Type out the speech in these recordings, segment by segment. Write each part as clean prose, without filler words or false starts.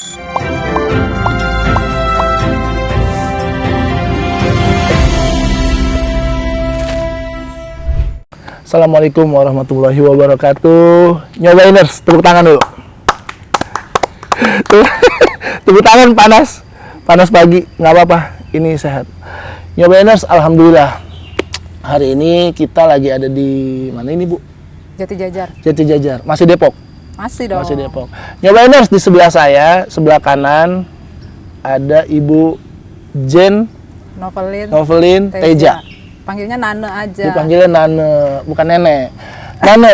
Assalamualaikum warahmatullahi wabarakatuh. Nyobainers, tepuk tangan dulu. Tepuk tangan panas. Panas pagi, nggak apa-apa. Ini sehat. Nyobainers, alhamdulillah. Hari ini kita lagi ada di mana ini, Bu? Jati Jajar. Jati Jajar. Masih Depok? Masih dong. Masih Depok. Nyobainers, di sebelah saya, sebelah kanan ada Ibu Jen Novelin Teja. Panggilnya Nane aja. Dipanggilnya Nane, bukan nenek. Nane.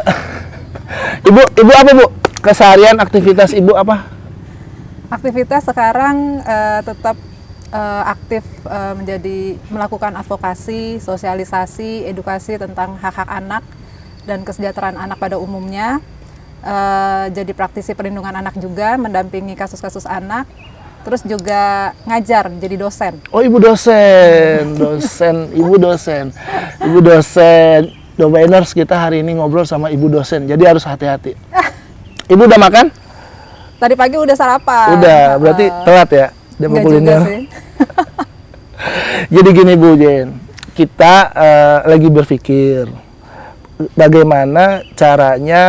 Ibu apa, Bu? Keseharian aktivitas Ibu apa? Aktivitas sekarang tetap aktif melakukan advokasi, sosialisasi, edukasi tentang hak-hak anak dan kesejahteraan anak pada umumnya. Jadi praktisi perlindungan anak juga, mendampingi kasus-kasus anak. Terus juga ngajar, jadi dosen. Oh, Ibu dosen. Ibu dosen. Dobainers, kita hari ini ngobrol sama Ibu dosen, jadi harus hati-hati. Ibu udah makan? Tadi pagi udah sarapan. Udah, berarti telat ya? Enggak juga sih. Jadi gini Bu Jen, kita lagi berpikir bagaimana caranya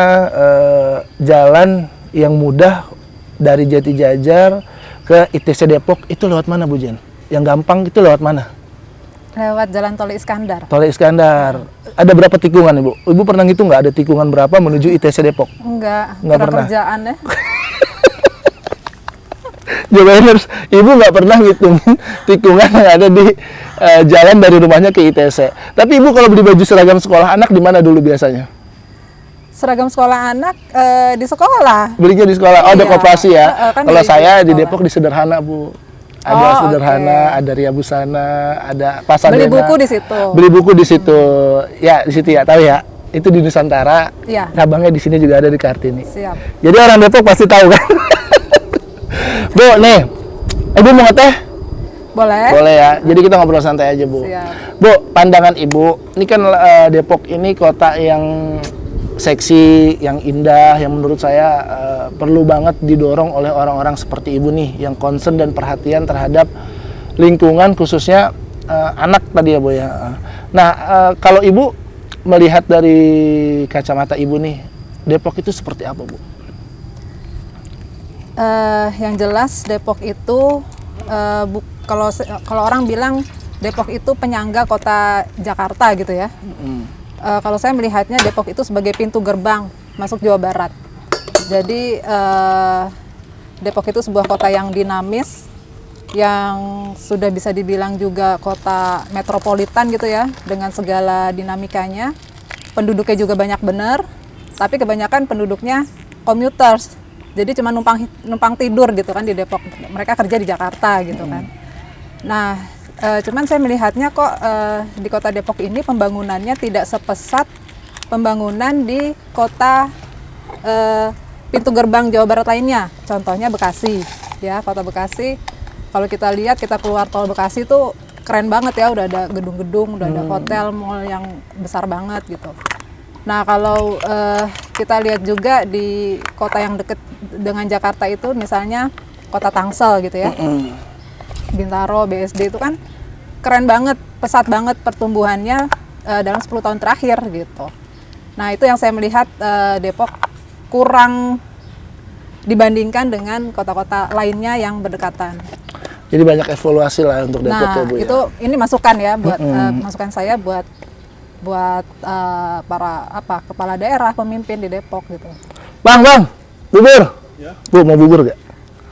jalan yang mudah dari Jati Jajar ke ITC Depok itu lewat mana, Bu Jen? Yang gampang itu lewat mana? Lewat Jalan Tol Iskandar. Tol Iskandar. Ada berapa tikungan, Ibu? Ibu pernah ngitung nggak ada tikungan berapa menuju ITC Depok? Enggak pernah. Kerjaan ya. Jobainers, Ibu nggak pernah ngitungin tikungan yang ada di jalan dari rumahnya ke ITC. Tapi Ibu kalau beli baju seragam sekolah anak di mana dulu biasanya? Seragam sekolah anak di sekolah. Belinya di sekolah. Oh, ada Iya. koperasi ya. Kan Kalau saya di sekolah. Depok di Sederhana, Bu. Ada Sederhana, ada Ria Busana, ada Pasadena. Beli buku di situ. Beli buku di situ. Ya, di situ ya, tahu ya. Itu di Nusantara. Iya. Cabangnya di sini juga ada di Kartini. Siap. Jadi orang Depok pasti tahu kan. Bu, nih. Ibu mau ngeteh? Boleh. Boleh ya. Jadi kita ngobrol santai aja, Bu. Siap. Bu, pandangan Ibu, ini kan Depok ini kota yang seksi, yang indah, yang menurut saya perlu banget didorong oleh orang-orang seperti Ibu nih, yang concern dan perhatian terhadap lingkungan, khususnya anak tadi ya, Bu ya. Nah, kalau Ibu melihat dari kacamata Ibu nih, Depok itu seperti apa, Bu? Yang jelas Depok itu kalau orang bilang Depok itu penyangga kota Jakarta gitu ya. Kalau saya melihatnya Depok itu sebagai pintu gerbang masuk Jawa Barat. Jadi Depok itu sebuah kota yang dinamis, yang sudah bisa dibilang juga kota metropolitan gitu ya, dengan segala dinamikanya. Penduduknya juga banyak bener, tapi kebanyakan penduduknya commuters. Jadi cuma numpang tidur gitu kan di Depok. Mereka kerja di Jakarta gitu kan. Nah, cuman saya melihatnya kok di kota Depok ini pembangunannya tidak sepesat pembangunan di kota pintu gerbang Jawa Barat lainnya. Contohnya Bekasi, ya, kota Bekasi. Kalau kita lihat, kita keluar tol Bekasi tuh keren banget ya, udah ada gedung-gedung, udah ada hotel, mall yang besar banget gitu. Nah, kalau kita lihat juga di kota yang dekat dengan Jakarta itu, misalnya kota Tangsel gitu ya, Bintaro, BSD itu kan keren banget, pesat banget pertumbuhannya dalam 10 tahun terakhir gitu. Nah, itu yang saya melihat Depok kurang dibandingkan dengan kota-kota lainnya yang berdekatan. Jadi banyak evaluasi lah untuk Depok ya, Bu. Itu ini masukan ya buat masukan saya buat para kepala daerah, pemimpin di Depok gitu. Bang, bubur. Ya. Bu, mau bubur gak?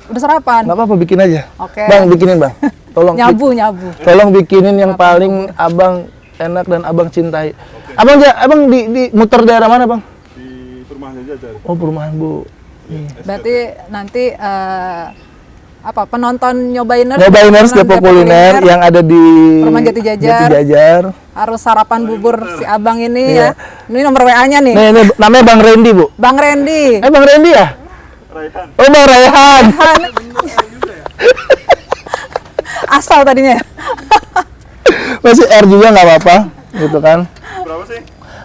Udah sarapan? Nggak apa-apa, bikin aja. Oke. Bang, bikinin, Bang. Tolong. nyabu. Tolong bikinin yang paling Abang enak dan Abang cintai. Okay. Abang di muter daerah mana, Bang? Di perumahan Jajar. Oh, perumahan, Bu. Berarti nanti penonton nyobainers Depok Kuliner yang ada di Perumahan Jati Jajar harus sarapan bubur si Abang ini ya. Ini nomor WA-nya nih. Ini namanya Bang Randy, Bu. Bang Randy. Bang Randy ya? Raihan. Oh, Bang Raihan. Asal tadinya. Masih R juga nggak apa-apa, gitu kan? Berapa sih?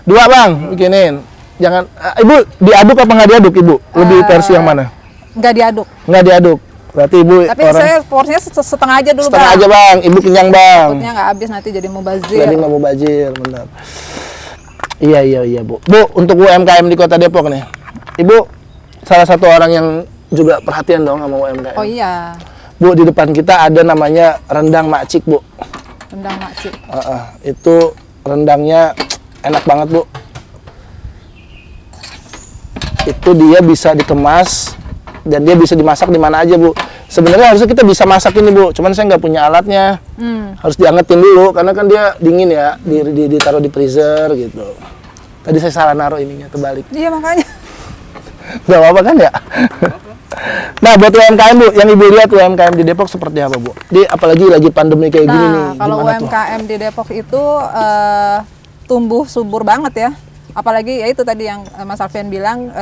2, Bang, bikinin. Jangan, Ibu diaduk apa nggak diaduk, Ibu? Lebih versi yang mana? Nggak diaduk. Nggak diaduk. Berarti Ibu Tapi orang saya porsinya setengah aja dulu, setengah Bang. aja Bang, Ibu kenyang Bang. Takutnya nggak habis nanti jadi mubazir. Jadi nggak mau bajir, benar. Iya Bu. Bu, untuk UMKM di Kota Depok nih, Ibu salah satu orang yang juga perhatian dong sama UMKM. Oh iya, Bu, di depan kita ada namanya rendang Makcik Bu. rendang makcik. Itu rendangnya enak banget Bu. Itu dia bisa dikemas dan dia bisa dimasak di mana aja Bu. Sebenarnya harusnya kita bisa masak ini Bu, cuman saya nggak punya alatnya. Harus diangetin dulu karena kan dia dingin ya, ditaruh di freezer gitu. Tadi saya salah naruh ininya, terbalik. Iya makanya. Nggak apa-apa kan ya? Nah, buat UMKM Bu, yang Ibu lihat UMKM di Depok seperti apa Bu? Apalagi lagi pandemi kayak gini nih, Kalau gimana tuh? UMKM di Depok itu tumbuh subur banget ya. Apalagi ya itu tadi yang Mas Alfian bilang,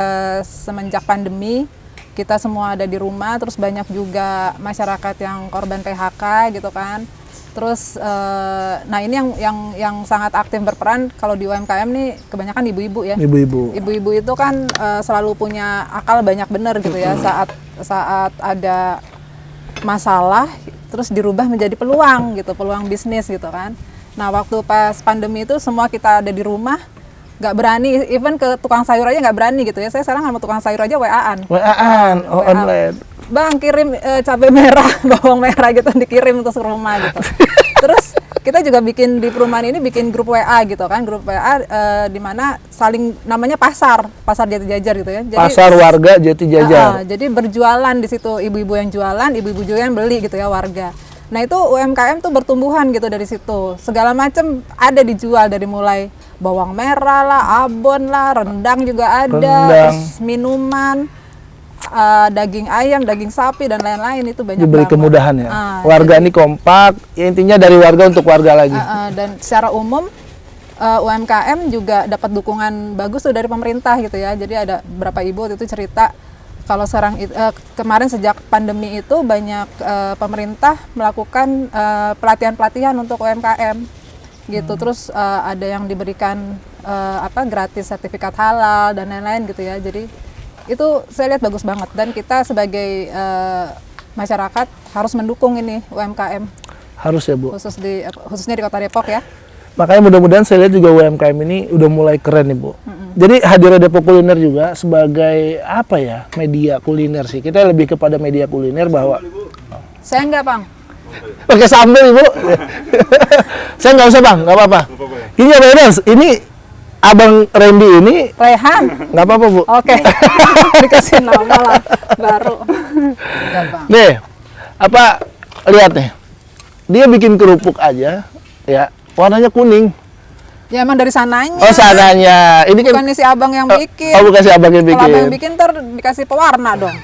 semenjak pandemi kita semua ada di rumah, terus banyak juga masyarakat yang korban PHK gitu kan. Terus, nah ini yang sangat aktif berperan kalau di UMKM nih kebanyakan ibu-ibu ya. Ibu-ibu. Ibu-ibu itu kan selalu punya akal banyak bener gitu ya, saat ada masalah terus dirubah menjadi peluang gitu, peluang bisnis gitu kan. Nah waktu pas pandemi itu semua kita ada di rumah, nggak berani, even ke tukang sayur aja nggak berani gitu ya. Saya sekarang sama tukang sayur aja WA-an. Oh WA. online. Bang kirim cabai merah, bawang merah gitu dikirim terus ke rumah gitu. Terus kita juga bikin di perumahan ini bikin grup WA gitu kan, grup WA di mana saling namanya pasar Jati Jajar gitu ya. Jadi, Pasar warga Jati Jajar. jadi berjualan di situ, ibu-ibu yang jualan, ibu-ibu juga yang beli gitu ya warga. Nah itu UMKM tuh bertumbuhan gitu dari situ. Segala macam ada dijual dari mulai bawang merah lah, abon lah, rendang juga ada, terus minuman, daging ayam, daging sapi dan lain-lain itu banyak Diberi banget. kemudahan ya. Warga ini kompak, ya intinya dari warga untuk warga lagi. Dan secara umum UMKM juga dapat dukungan bagus tuh dari pemerintah gitu ya. Jadi ada beberapa ibu waktu itu cerita kalau sekarang kemarin sejak pandemi itu banyak pemerintah melakukan pelatihan-pelatihan untuk UMKM gitu. Terus ada yang diberikan gratis sertifikat halal dan lain-lain gitu ya. Jadi itu saya lihat bagus banget dan kita sebagai masyarakat harus mendukung ini UMKM. Harus ya Bu. Khususnya di Kota Depok ya. Makanya mudah-mudahan saya lihat juga UMKM ini udah mulai keren nih Bu. Jadi hadirnya Depok Kuliner juga sebagai apa ya, media kuliner sih. Kita lebih kepada media kuliner bahwa Saya enggak, Bang. pakai sambal Ibu. Saya nggak usah Bang, nggak apa-apa. Ini ya Bang, ini Abang Randy ini Rehan. nggak apa-apa Bu. Oke. Dikasih nama lah baru. Enggak, Bang. Nih, lihat nih. Dia bikin kerupuk aja, ya warnanya kuning. Ya emang dari sananya. Oh sananya, ini kan. Bukan si abang yang bikin. Oh bukan si abang yang Kalau abang yang bikin. bikin ntar dikasih pewarna dong.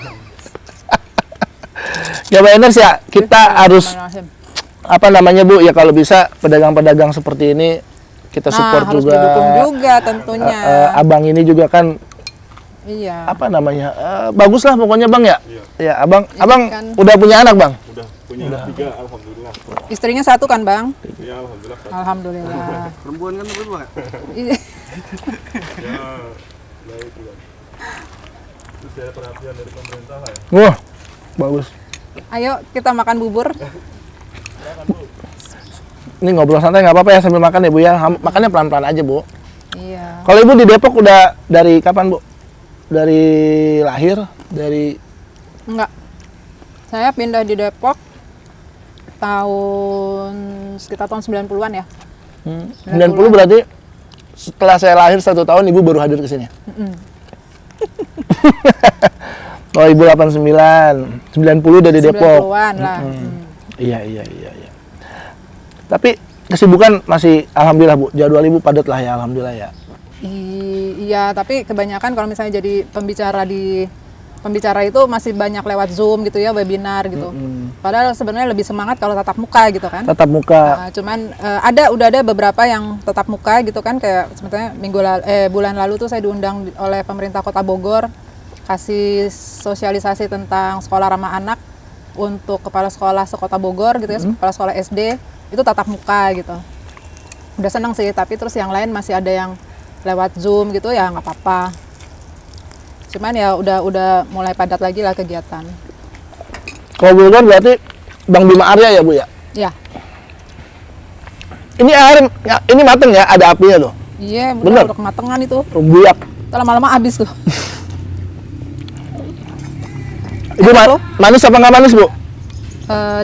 Ya Mbak Enes ya, kita harus apa namanya Bu ya kalau bisa pedagang-pedagang seperti ini kita support harus juga. didukung juga tentunya. Abang ini juga kan Iya. apa namanya bagus lah pokoknya Bang ya. Ya abang kan- udah punya anak Bang. Udah punya 3, alhamdulillah. Istrinya satu kan, Bang? Ya alhamdulillah. Alhamdulillah. Perempuan kan perempuan. Iya. Ya baik juga. Terus ada perhatian dari pemerintah lah ya. Wah bagus. Ayo kita makan bubur. Ini ngobrol santai nggak apa-apa ya sambil makan ya Bu ya. Makannya pelan-pelan aja Bu. Iya. Kalau Ibu di Depok udah dari kapan Bu? Dari lahir? Dari Enggak. Saya pindah di Depok sekitar tahun 90-an ya. 90 berarti setelah saya lahir 1 tahun Ibu baru hadir ke sini. Oh Ibu 89, 90 dari Depok. 90-an lah. Iya. Tapi kesibukan masih alhamdulillah Bu. Jadwal Ibu padat lah ya alhamdulillah ya. Iya, tapi kebanyakan kalau misalnya jadi pembicara itu masih banyak lewat Zoom gitu ya, webinar gitu. Padahal sebenarnya lebih semangat kalau tatap muka gitu kan. Tatap muka. Nah, cuman udah ada beberapa yang tatap muka gitu kan, kayak sebetulnya bulan lalu tuh saya diundang oleh pemerintah Kota Bogor kasih sosialisasi tentang sekolah ramah anak untuk kepala sekolah sekota Bogor gitu ya, kepala sekolah SD itu tatap muka gitu. Udah seneng sih, tapi terus yang lain masih ada yang lewat Zoom gitu ya nggak apa-apa. Cuman ya udah mulai padat lagi lah kegiatan. Kalau Bulgar berarti Bang Bima Arya ya Bu ya? Ya. Ini air, ya, ini mateng ya, ada apinya loh. Iya, Bener. udah kematangan itu. Buyak. Ntar lama-lama habis tuh. Ibu Enak loh. manis apa nggak manis Bu?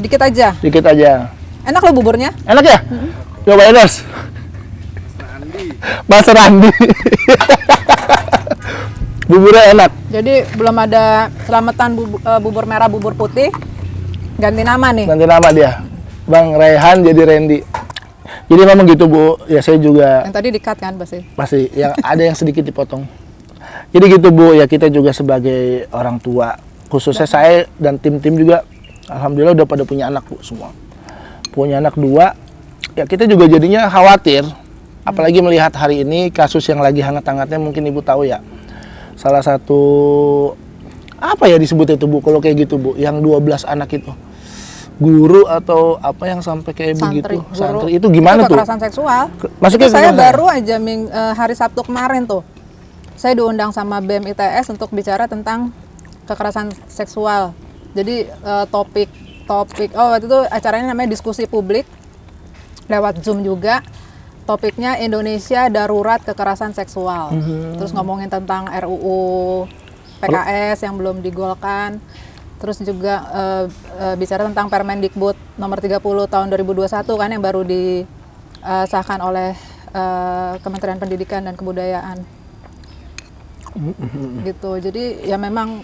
Dikit aja. Dikit aja. Enak loh buburnya. Enak ya? Cobain Mas. Mas Randi. Buburnya enak. Jadi belum ada selamatan bubur merah, bubur putih. Ganti nama nih. Nanti nama dia. Bang Rehan jadi Randy. Jadi memang gitu Bu. Ya saya juga Yang tadi di-cut kan pasti. pasti yang ada yang sedikit dipotong. Jadi gitu Bu, ya kita juga sebagai orang tua, khususnya saya dan tim-tim juga, alhamdulillah udah pada punya anak Bu semua. Punya anak 2, ya kita juga jadinya khawatir, apalagi melihat hari ini kasus yang lagi hangat-hangatnya mungkin Ibu tahu ya. Salah satu, apa ya disebut itu Bu, kalau kayak gitu Bu, yang 12 anak itu. Guru atau apa yang sampai kayak begitu? Guru. Santri itu gimana tuh? Kekerasan seksual. Maksudnya Itu saya gimana? baru aja hari Sabtu kemarin tuh. Saya diundang sama BEM ITS untuk bicara tentang kekerasan seksual. Jadi topik waktu itu acaranya namanya diskusi publik lewat Zoom juga. Topiknya Indonesia darurat kekerasan seksual. Terus ngomongin tentang RUU PKS yang belum digolkan. Terus juga bicara tentang Permendikbud nomor 30 tahun 2021 kan yang baru disahkan oleh Kementerian Pendidikan dan Kebudayaan. Gitu. Jadi ya memang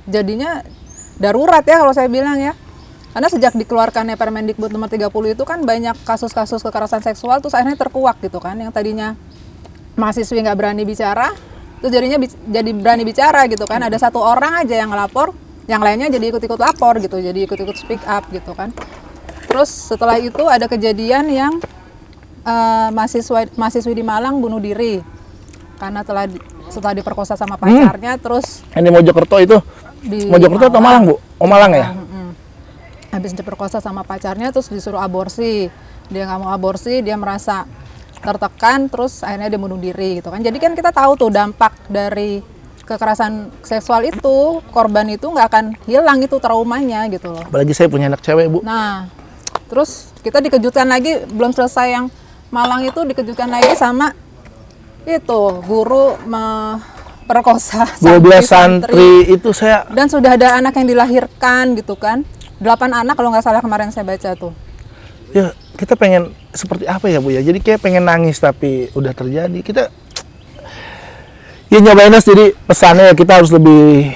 jadinya darurat ya kalau saya bilang ya. Karena sejak dikeluarkannya Permendikbud nomor 30 itu kan banyak kasus-kasus kekerasan seksual terus akhirnya terkuak gitu kan. Yang tadinya mahasiswi nggak berani bicara, terus jadinya jadi berani bicara gitu kan. Ada satu orang aja yang ngelapor, yang lainnya jadi ikut-ikut lapor gitu, jadi ikut-ikut speak up gitu kan. Terus setelah itu ada kejadian yang mahasiswi di Malang bunuh diri karena setelah diperkosa sama pacarnya. Terus Yang di Mojokerto itu? di Mojokerto atau Malang Bu? Oh Malang ya? habis diperkosa sama pacarnya terus disuruh aborsi. Dia nggak mau aborsi, dia merasa tertekan, terus akhirnya dia bunuh diri gitu kan. Jadi kan kita tahu tuh dampak dari kekerasan seksual itu, korban itu nggak akan hilang itu traumanya gitu loh. Apalagi saya punya anak cewek Bu. Nah, terus kita dikejutkan lagi, belum selesai yang Malang itu dikejutkan lagi sama itu guru memperkosa 12 santri itu saya, dan sudah ada anak yang dilahirkan gitu kan. 8 anak kalau nggak salah kemarin saya baca tuh. ya kita pengen seperti apa ya Bu ya. Jadi kayak pengen nangis tapi udah terjadi. Kita ya nyobain Mas, jadi pesannya ya kita harus lebih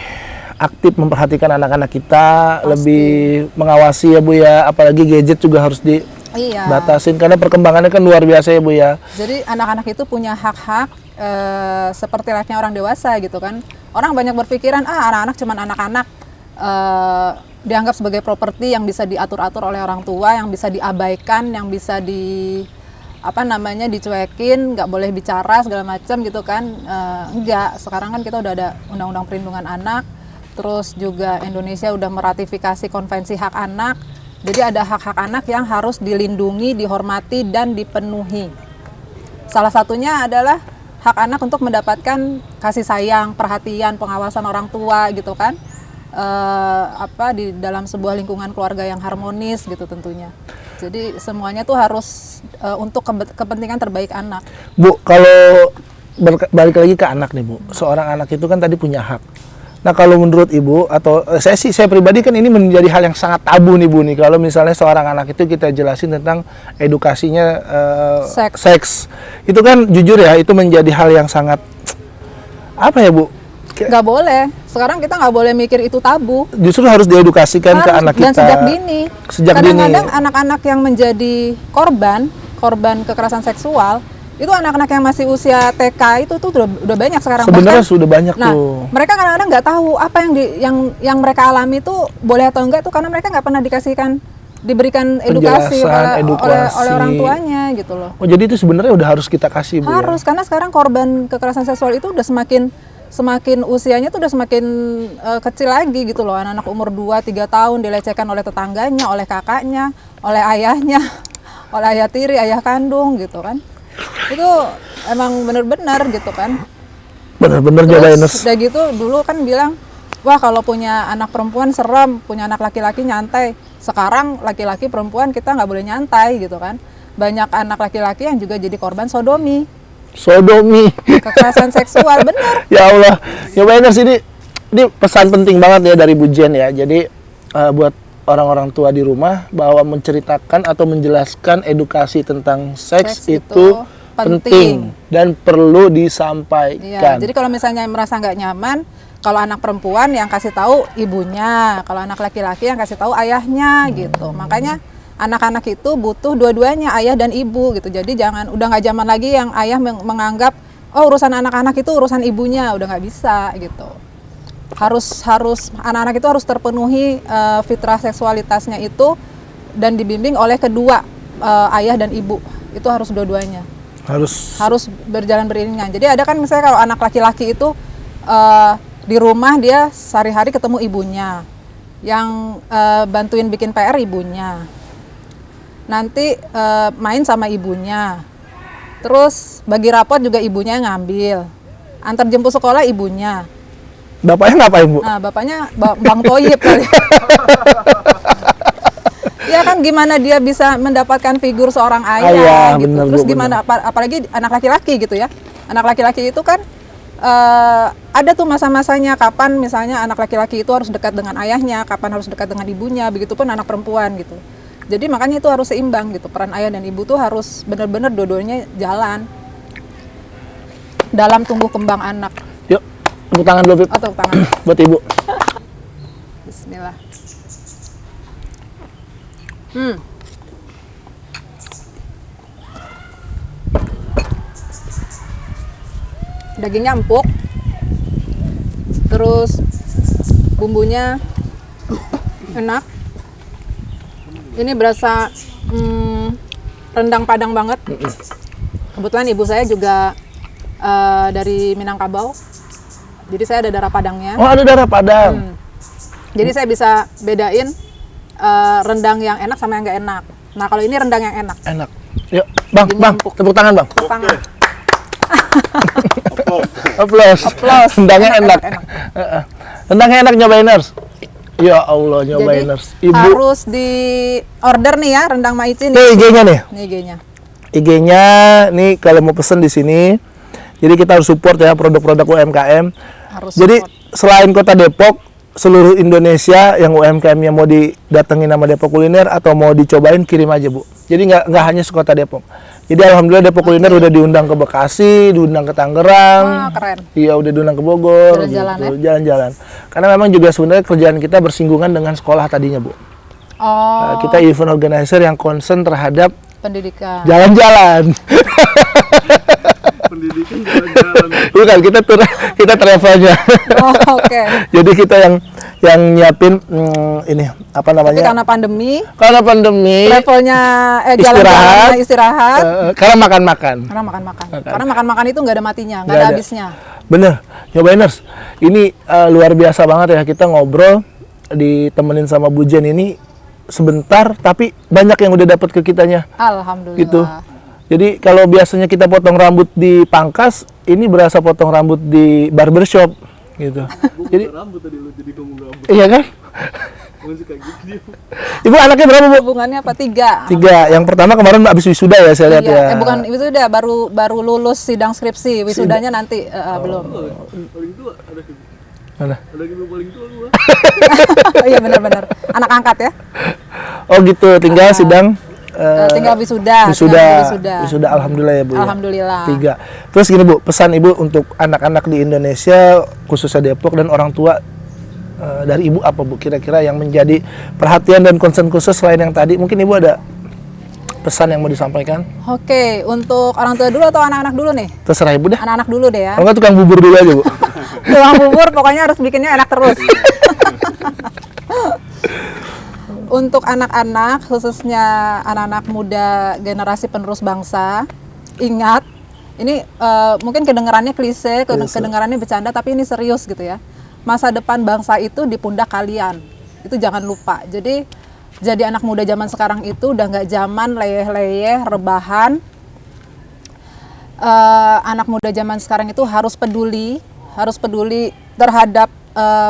aktif memperhatikan anak-anak kita, lebih mengawasi ya Bu ya. Apalagi gadget juga harus dibatasin karena perkembangannya kan luar biasa ya Bu ya. Jadi anak-anak itu punya hak-hak seperti layaknya orang dewasa gitu kan. Orang banyak berpikiran anak-anak cuman anak-anak, dianggap sebagai properti yang bisa diatur-atur oleh orang tua, yang bisa diabaikan, yang bisa dicuekin, nggak boleh bicara segala macam gitu kan. Enggak, sekarang kan kita udah ada Undang-Undang Perlindungan Anak, terus juga Indonesia udah meratifikasi Konvensi Hak Anak. Jadi ada hak-hak anak yang harus dilindungi, dihormati, dan dipenuhi. Salah satunya adalah hak anak untuk mendapatkan kasih sayang, perhatian, pengawasan orang tua gitu kan. Di dalam sebuah lingkungan keluarga yang harmonis gitu tentunya. Jadi semuanya tuh harus untuk kepentingan terbaik anak. Bu, kalau balik lagi ke anak nih Bu, seorang anak itu kan tadi punya hak. Nah kalau menurut Ibu atau saya pribadi kan ini menjadi hal yang sangat tabu nih Bu nih. Kalau misalnya seorang anak itu kita jelasin tentang edukasinya seks, itu kan jujur ya itu menjadi hal yang sangat apa ya Bu? Nggak boleh. Sekarang kita nggak boleh mikir itu tabu. Justru harus diedukasikan ke anak kita. Dan sejak dini. Kadang-kadang anak-anak yang menjadi korban kekerasan seksual, itu anak-anak yang masih usia TK itu tuh udah banyak sekarang. Sebenarnya sudah banyak nah, tuh. Mereka kadang-kadang nggak tahu apa yang mereka alami itu boleh atau enggak tuh karena mereka nggak pernah diberikan edukasi oleh orang tuanya gitu loh. Oh jadi itu sebenarnya udah harus kita kasih Bu. Harus ya? Karena sekarang korban kekerasan seksual itu udah semakin usianya tuh udah semakin kecil lagi gitu loh. Anak-anak umur 2-3 tahun dilecehkan oleh tetangganya, oleh kakaknya, oleh ayahnya, oleh ayah tiri, ayah kandung gitu kan. Itu emang bener-bener gitu kan. Bener-bener Terus cobain. udah gitu dulu kan bilang wah kalau punya anak perempuan serem, punya anak laki-laki nyantai. Sekarang laki-laki perempuan kita nggak boleh nyantai gitu kan. Banyak anak laki-laki yang juga jadi korban sodomi, kekerasan seksual, benar. Ya Allah, Nyobainers, ini pesan penting banget ya dari Bu Jen ya. Jadi buat orang-orang tua di rumah bahwa menceritakan atau menjelaskan edukasi tentang seks itu penting dan perlu disampaikan. Iya, jadi kalau misalnya merasa nggak nyaman, kalau anak perempuan yang kasih tahu ibunya, kalau anak laki-laki yang kasih tahu ayahnya gitu. Makanya anak-anak itu butuh dua-duanya, ayah dan ibu gitu. Jadi udah nggak zaman lagi yang ayah menganggap oh urusan anak-anak itu urusan ibunya, udah nggak bisa gitu. Harus anak-anak itu harus terpenuhi fitrah seksualitasnya itu dan dibimbing oleh kedua ayah dan ibu. Itu harus dua-duanya. Harus berjalan beriringan. Jadi ada kan misalnya kalau anak laki-laki itu di rumah dia sehari-hari ketemu ibunya, yang bantuin bikin PR ibunya, nanti main sama ibunya, terus bagi rapot juga ibunya yang ngambil, antar jemput sekolah ibunya. Bapaknya ngapain, Bu? Nah, bapaknya Bang Toyib kali. Ya kan gimana dia bisa mendapatkan figur seorang ayah gitu. Bener, Terus Bu, gimana apalagi anak laki-laki gitu ya. Anak laki-laki itu kan ada tuh masa-masanya kapan misalnya anak laki-laki itu harus dekat dengan ayahnya, kapan harus dekat dengan ibunya, begitupun anak perempuan gitu. Jadi makanya itu harus seimbang gitu. Peran ayah dan ibu tuh harus benar-benar dua-duanya jalan dalam tumbuh kembang anak. Yuk, tepuk tangan dulu, Bib. Oh, tepuk tangan. Buat Ibu. Bismillah. Dagingnya empuk, terus bumbunya enak. Ini berasa rendang Padang banget. Kebetulan ibu saya juga dari Minangkabau, jadi saya ada darah Padangnya. Oh, ada darah Padang. Jadi saya bisa bedain rendang yang enak sama yang nggak enak. Nah kalau ini rendang yang enak. Enak. Yuk, Bang, Dagingnya Bang, empuk. tepuk tangan, Bang. Tangan. Applause. Rendangnya enak. Enak. Rendangnya enak, Nyobainers. Ya Allah, Nyobainers. Jadi harus di order nih ya rendang Maici Nih nih. IG-nya nih. Ini IG-nya. IG-nya nih kalau mau pesen di sini. Jadi kita harus support ya produk-produk UMKM. Harus Jadi support. selain Kota Depok, seluruh Indonesia yang UMKM-nya mau didatengin nama Depok Kuliner atau mau dicobain, kirim aja, Bu. Jadi nggak hanya sekota Depok. Jadi alhamdulillah Depok Kuliner udah diundang ke Bekasi, diundang ke Tangerang. Wah, keren. Iya, udah diundang ke Bogor. Jalan-jalan gitu. Jalan-jalan. Karena memang juga sebenarnya kerjaan kita bersinggungan dengan sekolah tadinya, Bu. Oh, Kita event organizer yang concern terhadap pendidikan. jalan-jalan. Pendidikan jalan-jalan. Bukan, kita travelnya. Oh, oke. Jadi kita yang nyiapin ini apa Tapi namanya? karena pandemi, Travelnya jalan-jalannya istirahat. karena makan-makan. Karena makan-makan. Karena makan-makan itu nggak ada matinya, nggak Nggak ada ada. habisnya. Bener, Nyobainers. Ini luar biasa banget ya, kita ngobrol ditemenin sama Bu Jen ini sebentar, tapi banyak yang udah dapat ke kitanya. Alhamdulillah. Gitu. Jadi kalau biasanya kita potong rambut di pangkas, ini berasa potong rambut di barbershop gitu. Jadi Rambut tadi lu jadi ngomong rambut. iya kan? Masih kayak gitu dia. Ibu anaknya berapa, Bu? Hubungannya apa? 3. 3. Yang pertama kemarin habis wisuda ya saya lihat ya. Bukan wisuda, baru lulus sidang skripsi. Wisudanya nanti belum. Paling tua ada Mana? ada yang paling tua gua. Oh iya benar-benar. Anak angkat ya. Oh gitu, tinggal sidang Tinggal wisuda. Wisuda alhamdulillah ya, Bu. Alhamdulillah. 3. Terus gini, Bu, pesan Ibu untuk anak-anak di Indonesia khususnya Depok dan orang tua dari Ibu apa, Bu? Kira-kira yang menjadi perhatian dan concern khusus selain yang tadi, mungkin Ibu ada pesan yang mau disampaikan? Oke, untuk orang tua dulu atau anak-anak dulu nih? Terserah Ibu deh. Anak-anak dulu deh ya. Kalau nggak tukang bubur dulu aja, Bu. Tukang bubur pokoknya harus bikinnya enak terus. Untuk anak-anak, khususnya anak-anak muda generasi penerus bangsa, ingat, ini mungkin kedengarannya klise, kedengarannya bercanda, tapi ini serius gitu ya. Masa depan bangsa itu di pundak kalian, itu jangan lupa. Jadi anak muda zaman sekarang itu udah nggak zaman leyeh-leyeh, rebahan. Anak muda zaman sekarang itu harus peduli terhadap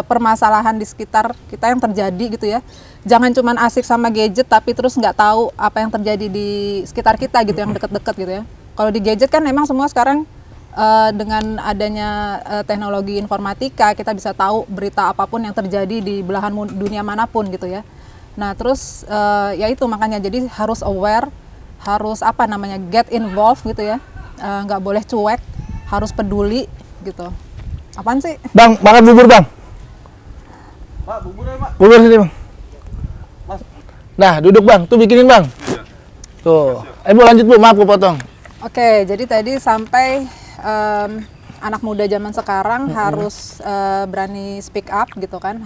permasalahan di sekitar kita yang terjadi gitu ya. Jangan cuman asik sama gadget tapi terus nggak tahu apa yang terjadi di sekitar kita gitu, yang deket-deket gitu ya. Kalau di gadget kan memang semua sekarang dengan adanya teknologi informatika, kita bisa tahu berita apapun yang terjadi di belahan dunia manapun gitu ya. Nah terus ya itu makanya jadi harus aware, harus apa namanya, get involved gitu ya. Nggak boleh cuek, harus peduli gitu. Apaan sih? Bang, makan bubur bang. Pak, bubur ya, Pak. Bubur sini bang. Mas. Nah, duduk bang, tuh bikinin bang. Iya. Tuh, Bu lanjut Bu, maaf Bu potong. Oke, jadi tadi sampai anak muda zaman sekarang harus berani speak up gitu kan,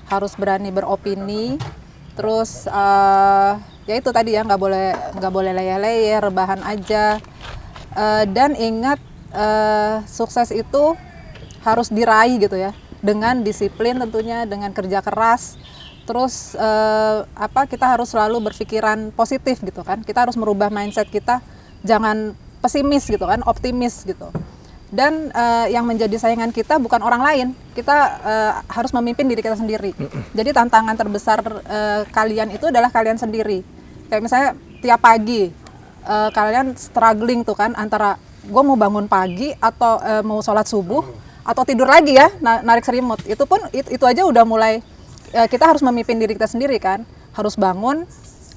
harus berani beropini, terus ya itu tadi ya nggak boleh leyeh-leyeh, rebahan aja, dan ingat sukses itu harus diraih gitu ya, dengan disiplin tentunya, dengan kerja keras. Terus kita harus selalu berpikiran positif gitu kan. Kita harus merubah mindset kita, jangan pesimis gitu kan, optimis gitu. Dan yang menjadi saingan kita bukan orang lain, kita harus memimpin diri kita sendiri. Jadi tantangan terbesar kalian itu adalah kalian sendiri. Kayak misalnya tiap pagi kalian struggling tuh kan, antara gue mau bangun pagi atau mau sholat subuh atau tidur lagi ya, narik selimut. Itu pun itu aja udah mulai kita harus memimpin diri kita sendiri kan. Harus bangun,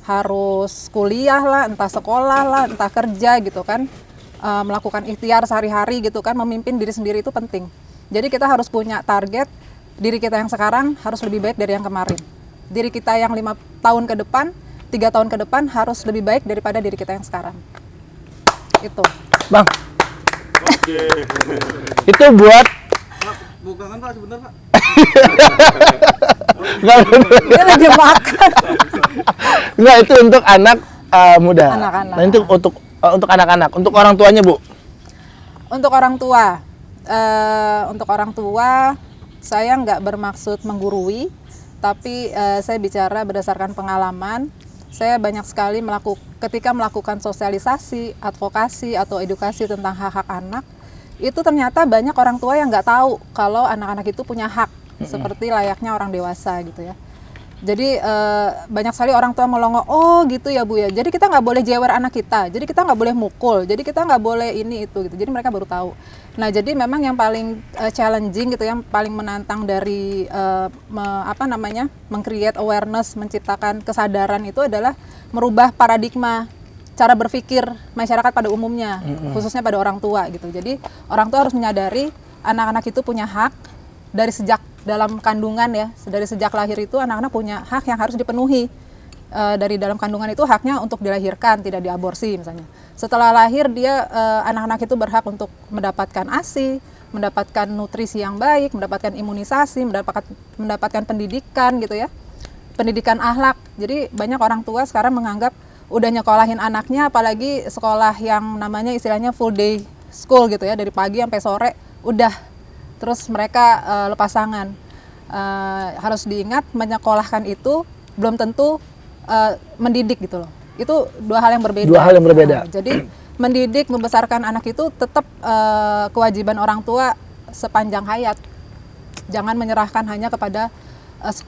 harus kuliah lah, entah sekolah lah, entah kerja gitu kan. Melakukan ikhtiar sehari-hari gitu kan, memimpin diri sendiri itu penting. Jadi kita harus punya target, diri kita yang sekarang harus lebih baik dari yang kemarin. Diri kita yang 5 tahun ke depan, 3 tahun ke depan harus lebih baik daripada diri kita yang sekarang. Itu. Bang, Oke. itu buat Pak, bukangan Pak sebentar, Pak. Dia lagi makan. Enggak, itu untuk anak muda. Anak-anak. Nah, itu untuk anak-anak, untuk orang tuanya Bu. Untuk orang tua, saya nggak bermaksud menggurui, tapi saya bicara berdasarkan pengalaman. Saya banyak sekali ketika melakukan sosialisasi, advokasi atau edukasi tentang hak-hak anak, itu ternyata banyak orang tua yang nggak tahu kalau anak-anak itu punya hak seperti layaknya orang dewasa gitu ya. Jadi banyak sekali orang tua melongo, oh gitu ya Bu ya. Jadi kita nggak boleh jewer anak kita, jadi kita nggak boleh mukul, jadi kita nggak boleh ini itu gitu. Jadi mereka baru tahu. Nah jadi memang yang paling challenging gitu, yang paling menantang dari meng-create awareness, menciptakan kesadaran itu adalah merubah paradigma cara berpikir masyarakat pada umumnya, khususnya pada orang tua gitu. Jadi orang tua harus menyadari anak-anak itu punya hak dari sejak dalam kandungan ya, dari sejak lahir itu anak-anak punya hak yang harus dipenuhi. Dari dalam kandungan itu haknya untuk dilahirkan, tidak diaborsi misalnya. Setelah lahir dia anak-anak itu berhak untuk mendapatkan ASI, mendapatkan nutrisi yang baik, mendapatkan imunisasi, mendapatkan pendidikan gitu ya. Pendidikan akhlak. Jadi banyak orang tua sekarang menganggap udah nyekolahin anaknya, apalagi sekolah yang namanya istilahnya full day school gitu ya, dari pagi sampai sore udah, terus mereka lepas tangan. Harus diingat, menyekolahkan itu belum tentu mendidik gitu loh. Itu dua hal yang berbeda. Dua hal yang berbeda. Jadi mendidik, membesarkan anak itu tetap kewajiban orang tua sepanjang hayat. Jangan menyerahkan hanya kepada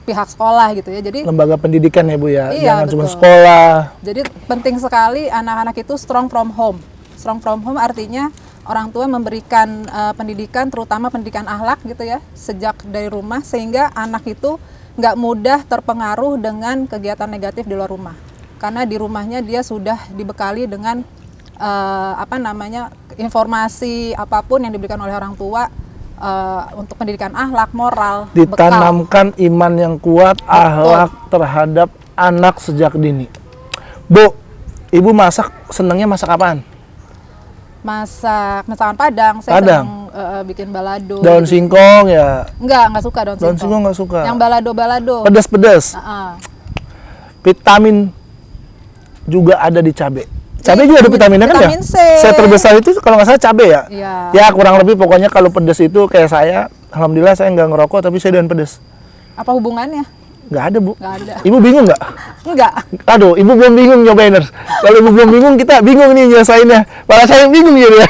pihak sekolah gitu ya. Jadi Lembaga pendidikan ya Bu ya, iya, jangan cuma betul. sekolah. Jadi penting sekali anak-anak itu strong from home. Strong from home artinya orang tua memberikan pendidikan, terutama pendidikan akhlak gitu ya, sejak dari rumah, sehingga anak itu nggak mudah terpengaruh dengan kegiatan negatif di luar rumah. Karena di rumahnya dia sudah dibekali dengan informasi apapun yang diberikan oleh orang tua untuk pendidikan akhlak, moral, Ditanamkan iman yang kuat, akhlak terhadap anak sejak dini. Bu, Ibu senangnya masak apaan? masakan Padang. Saya Padang? senang bikin balado. Daun singkong ya? Nggak suka daun Daun singkong. singkong nggak suka. Yang balado. Pedas-pedas. Vitamin juga ada di cabai. Cabai juga ada vitaminnya kan ya? Vitamin C. Saya terbesar itu kalau nggak salah cabai ya? Iya. Ya kurang lebih pokoknya kalau pedas itu kayak saya, alhamdulillah saya nggak ngerokok tapi saya doyan pedas. Apa hubungannya? Nggak ada Bu. Nggak ada. Ibu bingung nggak? Enggak. Aduh, Ibu belum bingung nyobainers. Kalau Ibu belum bingung, kita bingung nih nyelesainnya. Malah saya bingung jadi ya.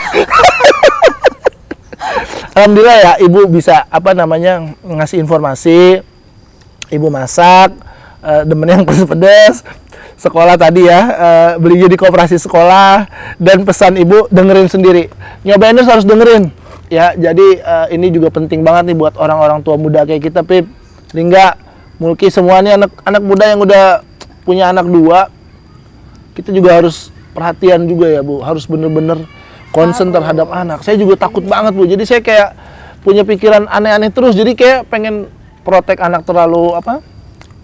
Alhamdulillah ya, ibu bisa apa namanya ngasih informasi, ibu masak, demen yang pedes-pedes, sekolah tadi ya, belinya di koperasi sekolah, dan pesan ibu dengerin sendiri, nyobainnya harus dengerin, ya. Jadi ini juga penting banget nih buat orang-orang tua muda kayak kita, Pip, Lingga, Mulki, semuanya anak muda yang udah punya anak 2, kita juga harus perhatian juga ya Bu, harus bener-bener concern terhadap anak. Saya juga takut banget Bu, jadi saya kayak punya pikiran aneh-aneh terus, jadi kayak pengen protek anak terlalu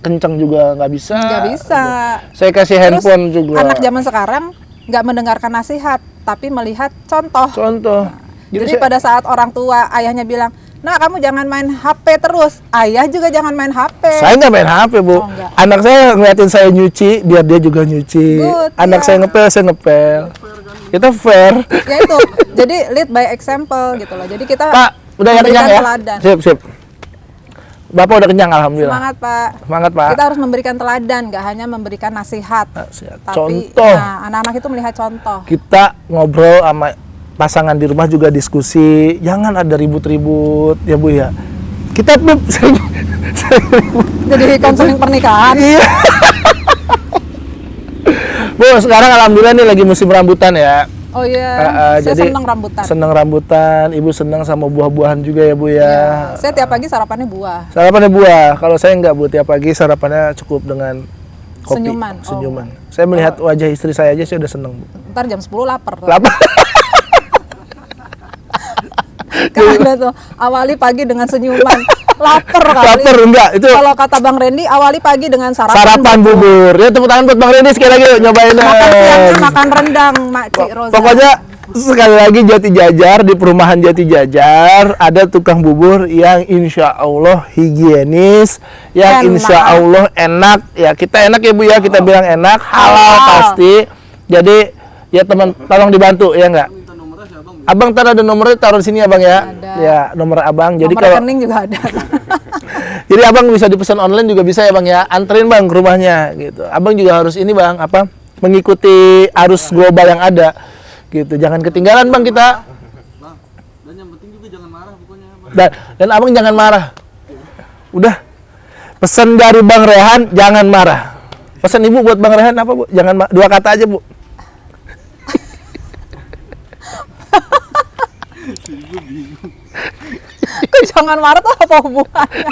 kencang juga nggak bisa. Nggak bisa. Saya kasih Terus, handphone juga. anak zaman sekarang nggak mendengarkan nasihat, tapi melihat contoh. Jadi pada saat orang tua, ayahnya bilang, nah kamu jangan main HP terus, ayah juga jangan main HP. Saya nggak main HP Bu. Oh, enggak. Anak saya ngeliatin saya nyuci, biar dia juga nyuci. Good, anak ya. saya ngepel. Kita fair. Ya itu, jadi lead by example gitu loh. Jadi kita Pak, udah ya memberikan kenyang ya? teladan. Sip. Bapak udah kenyang alhamdulillah. Semangat Pak. Semangat Pak. Kita harus memberikan teladan, nggak hanya memberikan nasihat. Nasihat. Tapi, Contoh. nah, anak-anak itu melihat contoh. Kita ngobrol sama pasangan di rumah juga diskusi, jangan ada ribut-ribut ya Bu ya. Kita sering ribut. Jadi konseling pernikahan. Iya. Bu, sekarang alhamdulillah nih lagi musim rambutan ya. Oh iya, saya jadi senang rambutan. Senang rambutan, Ibu senang sama buah-buahan juga ya Bu ya. Iya. Saya tiap pagi sarapannya buah. Sarapannya buah. Kalau saya enggak Bu, tiap pagi sarapannya cukup dengan kopi. Senyuman. Saya melihat wajah istri saya aja saya udah seneng Bu. Ntar jam 10 lapar. Lapar. Kan ada tuh, awali pagi dengan senyuman. Lapar kali. Lapar enggak? Itu Kalau kata Bang Randy, awali pagi dengan sarapan bubur. Ya tepuk tangan buat Bang Randy sekali lagi yuk, nyobain. Makan siangnya makan rendang, Makcik Rosa. Pokoknya sekali lagi Jati Jajar, di perumahan Jati Jajar ada tukang bubur yang insya Allah higienis, yang Enak. insya Allah enak. Ya kita enak ya Bu ya, kita bilang enak, halal pasti. Jadi ya teman, tolong dibantu ya enggak? Abang ntar ada nomornya, taruh di sini Abang ya. Ada. Ya nomor Abang. Jadi Nomor kalau rekening juga ada. jadi Abang bisa dipesan online juga bisa ya Bang ya. Anterin Bang ke rumahnya gitu. Abang juga harus ini Bang, mengikuti arus global yang ada gitu. Jangan ketinggalan Bang kita. Dan yang penting juga jangan marah pokoknya. Dan Abang jangan marah. Udah. Pesan dari Bang Rehan, jangan marah. Pesan Ibu buat Bang Rehan apa Bu? Jangan 2 kata aja Bu. Kok jangan marah tuh apa hubungannya?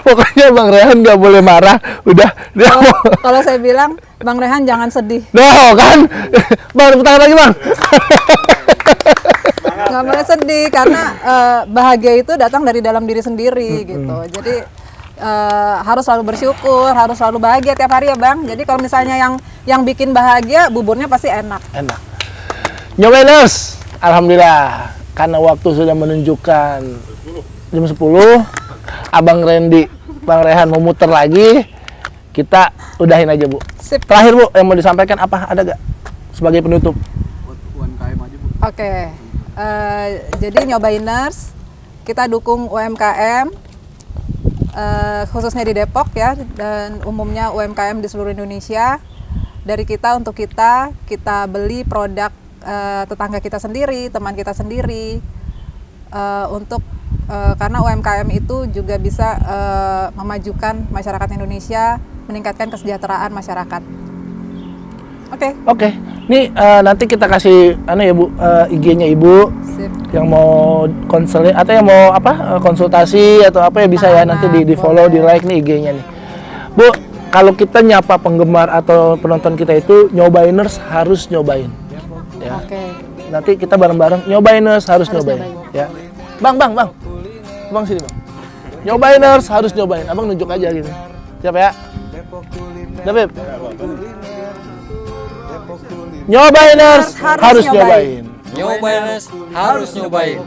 Pokoknya Bang Rehan nggak boleh marah. Udah. Dia mau. Kalau saya bilang, Bang Rehan jangan sedih. No kan? Bang, tepuk tangan lagi Bang. Nggak boleh sedih karena bahagia itu datang dari dalam diri sendiri gitu. Jadi harus selalu bersyukur, harus selalu bahagia tiap hari ya Bang. Jadi kalau misalnya yang bikin bahagia, buburnya pasti enak. Enak. Nyobainers, alhamdulillah karena waktu sudah menunjukkan jam 10, Abang Randy, Bang Rehan mau muter lagi, kita udahin aja Bu. Sip. Terakhir Bu, yang mau disampaikan apa, ada gak sebagai penutup? Buat UMKM aja Bu. Oke, jadi nyobainers, kita dukung UMKM, khususnya di Depok ya, dan umumnya UMKM di seluruh Indonesia. Dari kita untuk kita beli produk tetangga kita sendiri, teman kita sendiri, karena UMKM itu juga bisa memajukan masyarakat Indonesia, meningkatkan kesejahteraan masyarakat. Oke. Nih nanti kita kasih ya Bu, IG-nya Ibu. Sip. Yang mau konseling atau yang mau konsultasi atau apa ya bisa ya, nanti di follow, di like nih IG-nya nih. Bu, kalau kita nyapa penggemar atau penonton kita itu, nyobainers harus nyobain. Ya. Oke. Nanti kita bareng-bareng nyobainers harus nyobain. Ya. Bang. Bang sini, Bang. Nyobainers harus nyobain. Abang nunjuk aja gitu. Siap ya? David. Nyobainers harus nyobain. Nyobainers harus nyobain.